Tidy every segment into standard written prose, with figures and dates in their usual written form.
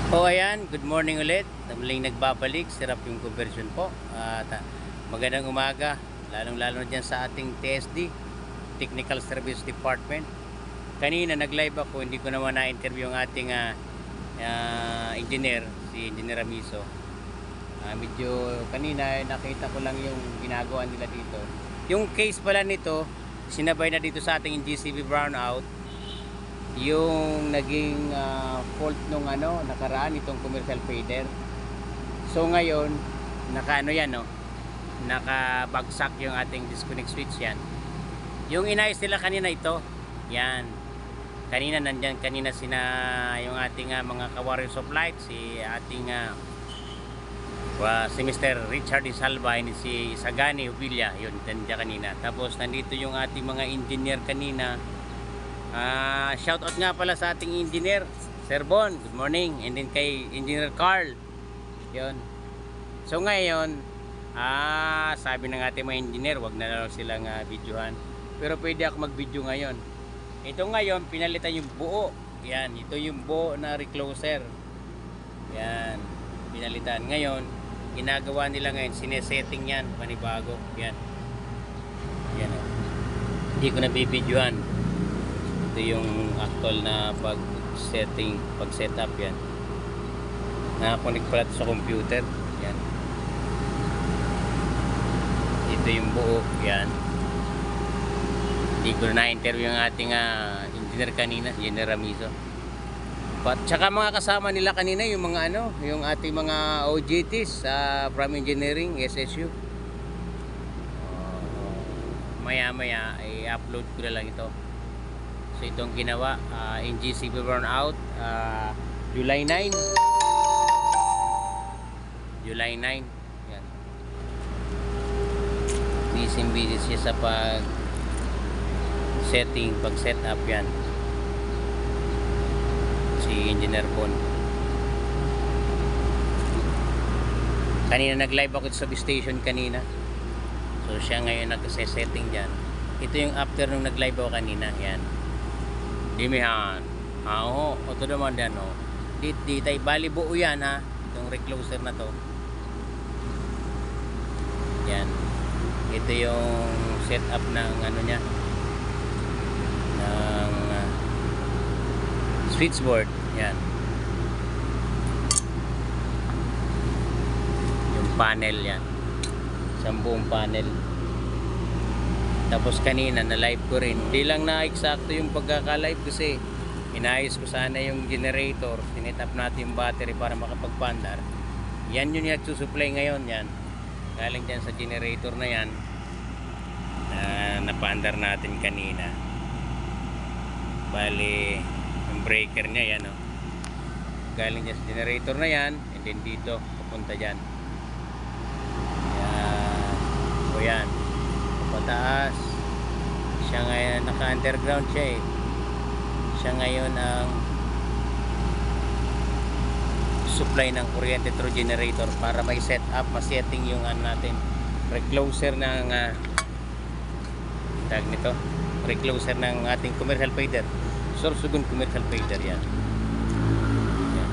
Ayan, good morning ulit. Muling nagbabalik, sarap yung conversion po. At magandang umaga, lalong-lalo na dyan sa ating TSD, Technical Service Department. Kanina nag-live ako, hindi ko naman na-interview yung ating engineer, si Engineer Amiso. Medyo kanina nakita ko lang yung ginagawa nila dito. Yung case pala nito, sinabay na dito sa ating GCB brownout yung naging fault nung nakaraan itong commercial fader. So ngayon nakaano yan, no, nakabagsak yung ating disconnect switch. Yan yung inayos nila kanina, ito yan. Kanina nandyan, kanina yung ating mga ka-warriors of light, si ating si Mr. Richard Isalva, si Sagani Ubilla, yun nandiyan kanina. Tapos nandito yung ating mga engineer kanina. Shout out nga pala sa ating engineer Sir Bon, good morning, and then kay Engineer Carl. Yun. So ngayon, sabi ng ating mga engineer, wag na lang silang videohan. Pero pwede ako mag-video ngayon. Ito ngayon, pinalitan yung buo. Yan, ito yung buo na recloser. Yan, pinalitan. Ngayon, ginagawa nila ngayon, sinesetting yan, panibago. Yan. Yan. Hindi ko na bibidyohan. Ito yung actual na pag-setup yan. Nakakonect pala sa computer. Yan. Ito yung buo. Yan. Hindi ko na na-interview yung ating engineer kanina, Engineer Amiso. Tsaka mga kasama nila kanina yung mga yung ating mga OJTs from Engineering, SSU. Maya-maya i-upload ko na lang ito. So itong ginawa in GCB burnout, July 9. July 9. Yan. Busy siya sa pag-set up yan. Si Engineer Bon. Kanina nag-live ako sa substation kanina. So siya ngayon nag-setting diyan. Ito yung after nung nag-live ako kanina, yan. Dimihan. Oo, ito naman yan, oh. Di tayo bali buo yan, ha. Itong recloser na to. Yan. Ito yung setup ng niya. Ng switchboard. Yan. Yung panel yan. Isang buong panel. Tapos kanina na live ko rin. Hindi lang na eksakto yung pagkaka-live kasi inayos ko sana yung generator. Sinetap natin yung battery para makapag-pandar. Yan yung nagsusupply ngayon. Yan. Galing dyan sa generator na yan. Napandar natin kanina. Bali, yung breaker niya yan. Oh. Galing dyan sa generator na yan. And then dito, papunta dyan. Yan. O yan. Pataas. Siya ngayon naka-underground siya eh. Siya ngayon ang supply ng kuryente through generator para may set up, ma-setting yung natin recloser ng tag nito, recloser ng ating commercial fader. Sorsogon commercial fader yan. Yan.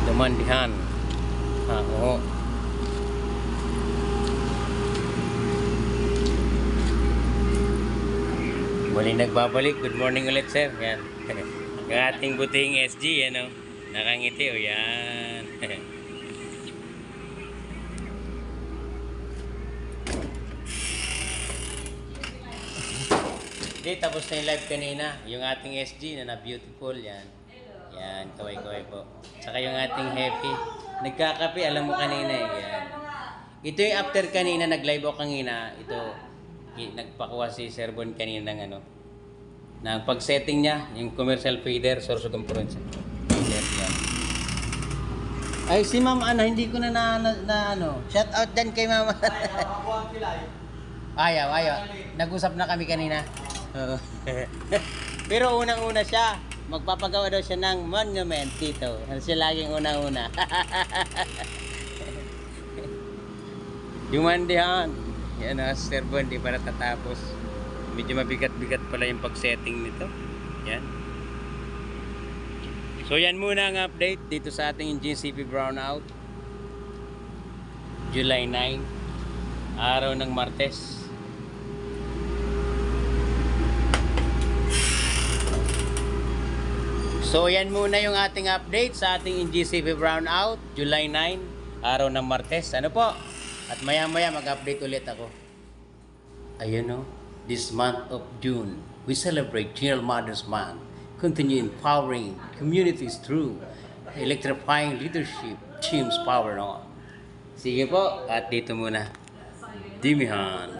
Dumandihan. Oo. Muling nagbabalik. Good morning ulit, sir. Yan. Yung ating buting SG, ano? Nakangiti, o yan. Hindi, tapos na yung live kanina. Yung ating SG na beautiful, yan. Yan, kaway-kaway po. Saka yung ating happy. Nagkakape, alam mo kanina eh. Yan. Ito yung after kanina, nag-live ako kanina. Ito, nagpakuha si Sir Bon kanina ng ng pag-setting niya, yung commercial fader, source of components. Yan. Ay, si Ma'am hindi ko na shout out din kay Ma'am. Ayaw. Nag-usap na kami kanina. Pero unang-una siya, magpapagawa daw siya ng monument dito. Siya laging una-una. Dumandihan. Yan, Sir Bon, di para tatapos. Medyo mabigat-bigat pala yung pag-setting nito. Yan. So yan muna ang update dito sa ating engine CP brownout. July 9, araw ng Martes. So yan muna yung ating update sa ating engine CP brownout, July 9, araw ng Martes. Ano po? At maya-maya mag-update ulit ako. Ayun o. This month of June, we celebrate General Motors Month. Continue empowering communities through electrifying leadership. Teams power on. Sige po, at dito muna. Dimihan.